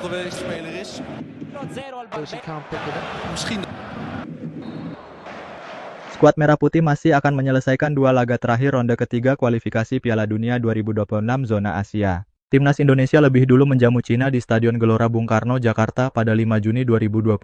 geweest, speler is. Misschien. Skuad Merah Putih masih akan menyelesaikan dua laga terakhir ronde ketiga kualifikasi Piala Dunia 2026 zona Asia. Timnas Indonesia lebih dulu menjamu Cina di Stadion Gelora Bung Karno, Jakarta pada 5 Juni 2025.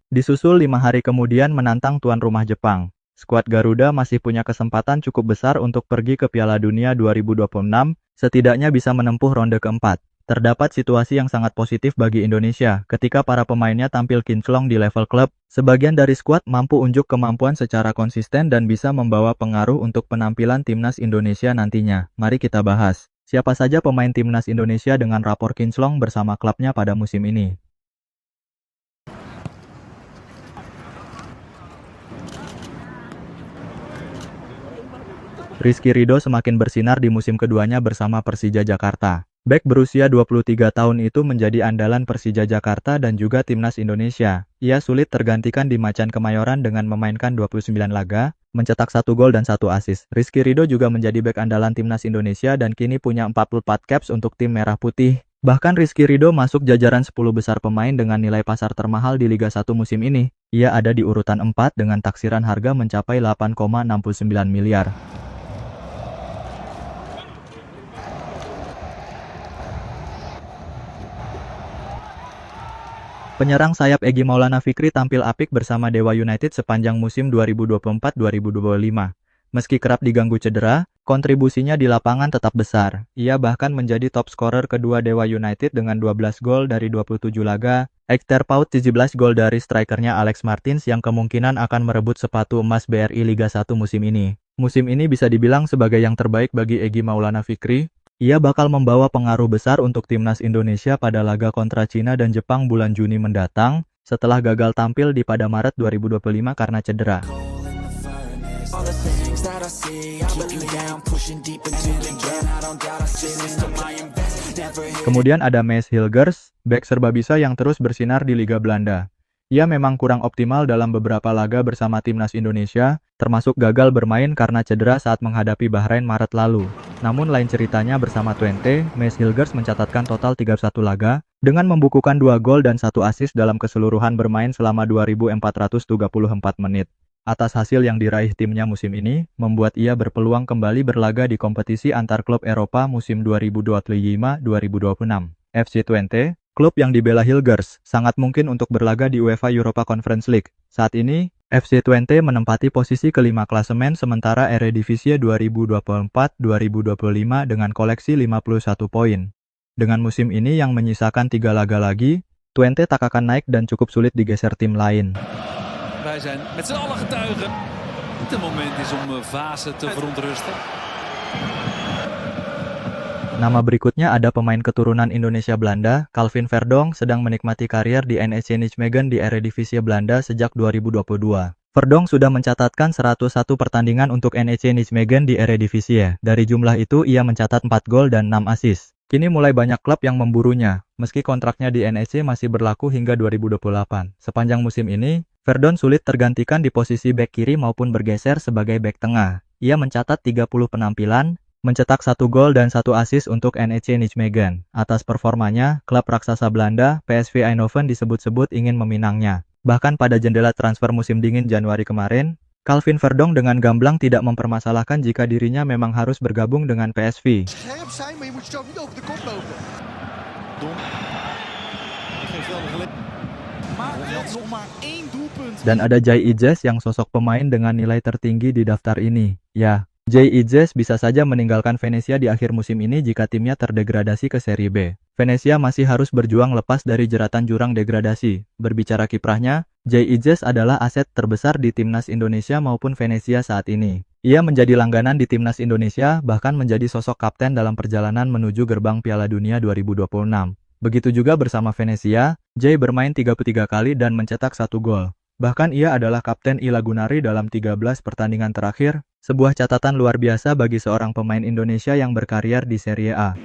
Disusul 5 hari kemudian menantang tuan rumah Jepang. Skuad Garuda masih punya kesempatan cukup besar untuk pergi ke Piala Dunia 2026, setidaknya bisa menempuh ronde keempat. Terdapat situasi yang sangat positif bagi Indonesia ketika para pemainnya tampil kinclong di level klub. Sebagian dari skuad mampu unjuk kemampuan secara konsisten dan bisa membawa pengaruh untuk penampilan timnas Indonesia nantinya. Mari kita bahas, siapa saja pemain timnas Indonesia dengan rapor kinclong bersama klubnya pada musim ini. Rizky Ridho semakin bersinar di musim keduanya bersama Persija Jakarta. Bek berusia 23 tahun itu menjadi andalan Persija Jakarta dan juga timnas Indonesia. Ia sulit tergantikan di Macan Kemayoran dengan memainkan 29 laga, mencetak 1 gol dan 1 assist. Rizky Ridho juga menjadi bek andalan timnas Indonesia dan kini punya 44 caps untuk tim Merah Putih. Bahkan Rizky Ridho masuk jajaran 10 besar pemain dengan nilai pasar termahal di Liga 1 musim ini. Ia ada di urutan 4 dengan taksiran harga mencapai 8,69 miliar. Penyerang sayap Egy Maulana Fikri tampil apik bersama Dewa United sepanjang musim 2024-2025. Meski kerap diganggu cedera, kontribusinya di lapangan tetap besar. Ia bahkan menjadi top scorer kedua Dewa United dengan 12 gol dari 27 laga. Terpaut 17 gol dari strikernya Alex Martins yang kemungkinan akan merebut sepatu emas BRI Liga 1 musim ini. Musim ini bisa dibilang sebagai yang terbaik bagi Egy Maulana Fikri. Ia bakal membawa pengaruh besar untuk timnas Indonesia pada laga kontra Cina dan Jepang bulan Juni mendatang, setelah gagal tampil pada Maret 2025 karena cedera. Kemudian ada Maes Hilgers, bek serbabisa yang terus bersinar di Liga Belanda. Ia memang kurang optimal dalam beberapa laga bersama timnas Indonesia, termasuk gagal bermain karena cedera saat menghadapi Bahrain Maret lalu. Namun lain ceritanya bersama Twente, Maes Hilgers mencatatkan total 31 laga, dengan membukukan 2 gol dan 1 assist dalam keseluruhan bermain selama 2.434 menit. Atas hasil yang diraih timnya musim ini, membuat ia berpeluang kembali berlaga di kompetisi antar klub Eropa musim 2025-2026. FC Twente, klub yang dibela Hilgers, sangat mungkin untuk berlaga di UEFA Europa Conference League. Saat ini, FC Twente menempati posisi kelima klasemen sementara Eredivisie 2024-2025 dengan koleksi 51 poin. Dengan musim ini yang menyisakan 3 laga lagi, Twente tak akan naik dan cukup sulit digeser tim lain. Wij zijn met z'n allen getuigen. Het moment is om Vaassen te verontrusten. Nama berikutnya ada pemain keturunan Indonesia Belanda, Calvin Verdonk sedang menikmati karier di NEC Nijmegen di Eredivisie Belanda sejak 2022. Verdonk sudah mencatatkan 101 pertandingan untuk NEC Nijmegen di Eredivisie. Dari jumlah itu ia mencatat 4 gol dan 6 assist. Kini mulai banyak klub yang memburunya, meski kontraknya di NEC masih berlaku hingga 2028. Sepanjang musim ini, Verdonk sulit tergantikan di posisi bek kiri maupun bergeser sebagai bek tengah. Ia mencatat 30 penampilan, mencetak 1 gol dan 1 assist untuk NEC Nijmegen. Atas performanya, klub raksasa Belanda, PSV Eindhoven disebut-sebut ingin meminangnya. Bahkan pada jendela transfer musim dingin Januari kemarin, Calvin Verdonk dengan gamblang tidak mempermasalahkan jika dirinya memang harus bergabung dengan PSV. Dan ada Jay Ijes yang sosok pemain dengan nilai tertinggi di daftar ini. Ya, Jay Ijes bisa saja meninggalkan Venezia di akhir musim ini jika timnya terdegradasi ke Serie B. Venezia masih harus berjuang lepas dari jeratan jurang degradasi. Berbicara kiprahnya, Jay Ijes adalah aset terbesar di timnas Indonesia maupun Venezia saat ini. Ia menjadi langganan di timnas Indonesia, bahkan menjadi sosok kapten dalam perjalanan menuju gerbang Piala Dunia 2026. Begitu juga bersama Venezia, Jay bermain 33 kali dan mencetak 1 gol. Bahkan ia adalah kapten I Lagunari dalam 13 pertandingan terakhir, sebuah catatan luar biasa bagi seorang pemain Indonesia yang berkarier di Serie A.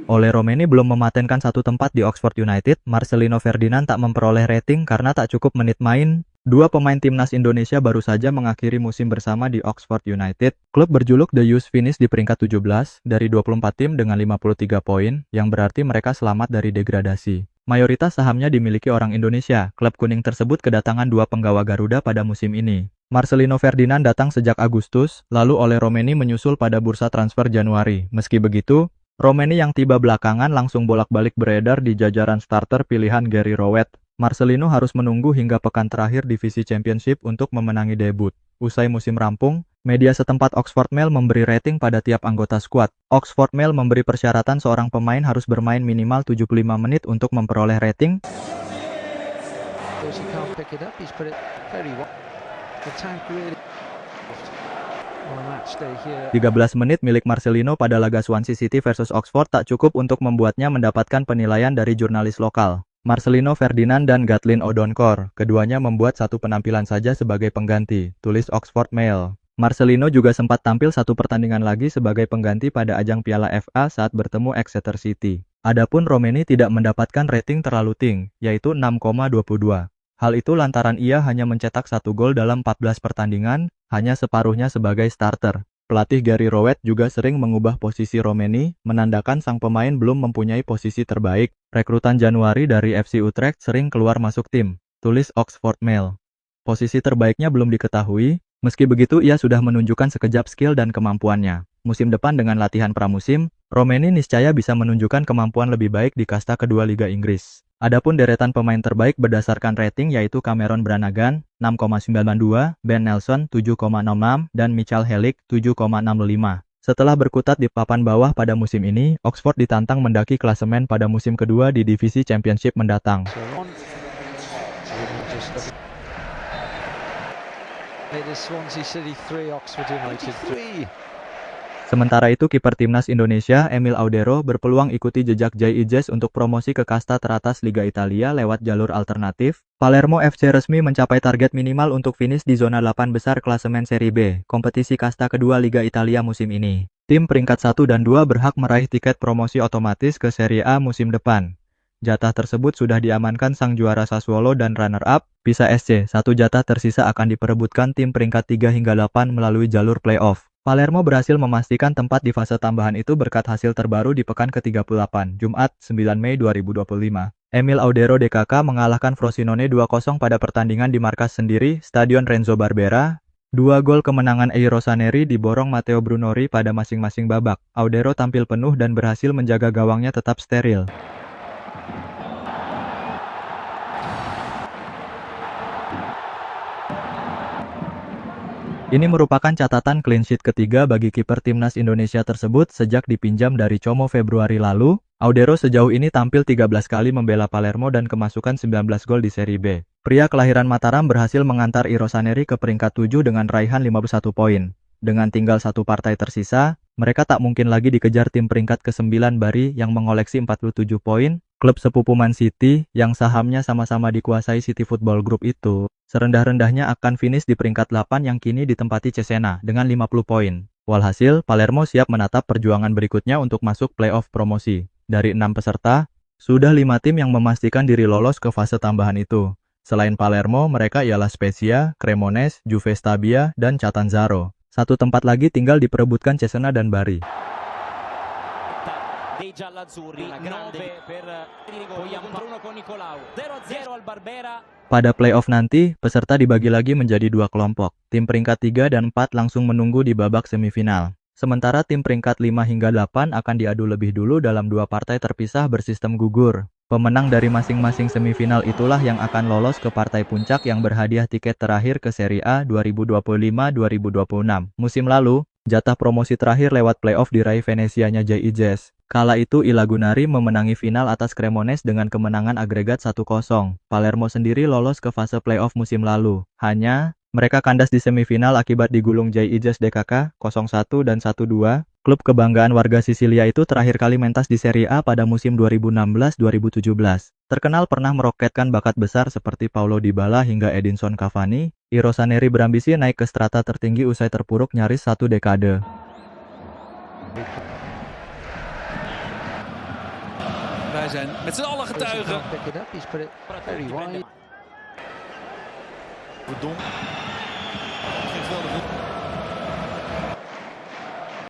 Ole Romeni belum mematenkan satu tempat di Oxford United. Marcelino Ferdinand tak memperoleh rating karena tak cukup menit main. Dua pemain timnas Indonesia baru saja mengakhiri musim bersama di Oxford United. Klub berjuluk The Youth finish di peringkat 17 dari 24 tim dengan 53 poin, yang berarti mereka selamat dari degradasi. Mayoritas sahamnya dimiliki orang Indonesia. Klub kuning tersebut kedatangan dua penggawa Garuda pada musim ini. Marcelino Ferdinand datang sejak Agustus, lalu oleh Romeni menyusul pada bursa transfer Januari. Meski begitu, Romeni yang tiba belakangan langsung bolak-balik beredar di jajaran starter pilihan Gary Rowett. Marcelino harus menunggu hingga pekan terakhir divisi Championship untuk memenangi debut. Usai musim rampung, media setempat Oxford Mail memberi rating pada tiap anggota skuad. Oxford Mail memberi persyaratan seorang pemain harus bermain minimal 75 menit untuk memperoleh rating. 13 menit milik Marcelino pada laga Swansea City versus Oxford tak cukup untuk membuatnya mendapatkan penilaian dari jurnalis lokal. Marcelino Ferdinand dan Gatlin Odonkor, keduanya membuat satu penampilan saja sebagai pengganti, tulis Oxford Mail. Marcelino juga sempat tampil satu pertandingan lagi sebagai pengganti pada ajang Piala FA saat bertemu Exeter City. Adapun Romeni tidak mendapatkan rating terlalu tinggi, yaitu 6,22. Hal itu lantaran ia hanya mencetak 1 gol dalam 14 pertandingan, hanya separuhnya sebagai starter. Pelatih Gary Rowett juga sering mengubah posisi Romeni, menandakan sang pemain belum mempunyai posisi terbaik. Rekrutan Januari dari FC Utrecht sering keluar masuk tim, tulis Oxford Mail. Posisi terbaiknya belum diketahui, meski begitu ia sudah menunjukkan sekejap skill dan kemampuannya. Musim depan dengan latihan pramusim, Romeni niscaya bisa menunjukkan kemampuan lebih baik di kasta kedua Liga Inggris. Adapun deretan pemain terbaik berdasarkan rating yaitu Cameron Brannagan 6,92, Ben Nelson 7,66, dan Michael Helik 7,65. Setelah berkutat di papan bawah pada musim ini, Oxford ditantang mendaki klasemen pada musim kedua di divisi Championship mendatang. Sementara itu kiper timnas Indonesia Emil Audero berpeluang ikuti jejak Jay Ijes untuk promosi ke kasta teratas Liga Italia lewat jalur alternatif. Palermo FC resmi mencapai target minimal untuk finish di zona 8 besar klasemen Serie B, kompetisi kasta kedua Liga Italia musim ini. Tim peringkat 1 dan 2 berhak meraih tiket promosi otomatis ke Serie A musim depan. Jatah tersebut sudah diamankan sang juara Sassuolo dan runner-up, Pisa SC. Satu jatah tersisa akan diperebutkan tim peringkat 3 hingga 8 melalui jalur play-off. Palermo berhasil memastikan tempat di fase tambahan itu berkat hasil terbaru di pekan ke-38, Jumat, 9 Mei 2025. Emil Audero DKK mengalahkan Frosinone 2-0 pada pertandingan di markas sendiri, Stadion Renzo Barbera. Dua gol kemenangan Ei Rossoneri diborong Matteo Brunori pada masing-masing babak. Audero tampil penuh dan berhasil menjaga gawangnya tetap steril. Ini merupakan catatan clean sheet ketiga bagi kiper timnas Indonesia tersebut sejak dipinjam dari Como Februari lalu. Audero sejauh ini tampil 13 kali membela Palermo dan kemasukan 19 gol di Serie B. Pria kelahiran Mataram berhasil mengantar Ei Rossoneri ke peringkat 7 dengan raihan 51 poin. Dengan tinggal satu partai tersisa, mereka tak mungkin lagi dikejar tim peringkat ke-9 Bari yang mengoleksi 47 poin. Klub sepupu Man City, yang sahamnya sama-sama dikuasai City Football Group itu, serendah-rendahnya akan finish di peringkat 8 yang kini ditempati Cesena dengan 50 poin. Walhasil, Palermo siap menatap perjuangan berikutnya untuk masuk playoff promosi. Dari 6 peserta, sudah 5 tim yang memastikan diri lolos ke fase tambahan itu. Selain Palermo, mereka ialah Spezia, Cremonese, Juve Stabia, dan Catanzaro. Satu tempat lagi tinggal diperebutkan Cesena dan Bari. Dei gialloazzurri, 9 per Bruno con Nicolau, 0-0 al Barbera. Pada playoff nanti, peserta dibagi lagi menjadi dua kelompok. Tim peringkat 3 dan 4 langsung menunggu di babak semifinal. Sementara tim peringkat 5 hingga 8 akan diadu lebih dulu dalam dua partai terpisah bersistem gugur. Pemenang dari masing-masing semifinal itulah yang akan lolos ke partai puncak yang berhadiah tiket terakhir ke Serie A 2025-2026. Musim lalu, jatah promosi terakhir lewat playoff diraih Venesianya Jay Ijes. Kala itu I Lagunari memenangi final atas Cremonese dengan kemenangan agregat 1-0. Palermo sendiri lolos ke fase playoff musim lalu. Hanya, mereka kandas di semifinal akibat digulung Jay Ijes DKK 0-1 dan 1-2. Klub kebanggaan warga Sisilia itu terakhir kali mentas di Serie A pada musim 2016-2017. Terkenal pernah meroketkan bakat besar seperti Paulo Dybala hingga Edinson Cavani, Ei Rossoneri berambisi naik ke strata tertinggi usai terpuruk nyaris satu dekade. Wij zijn met z'n allen getuigen. Verdonk.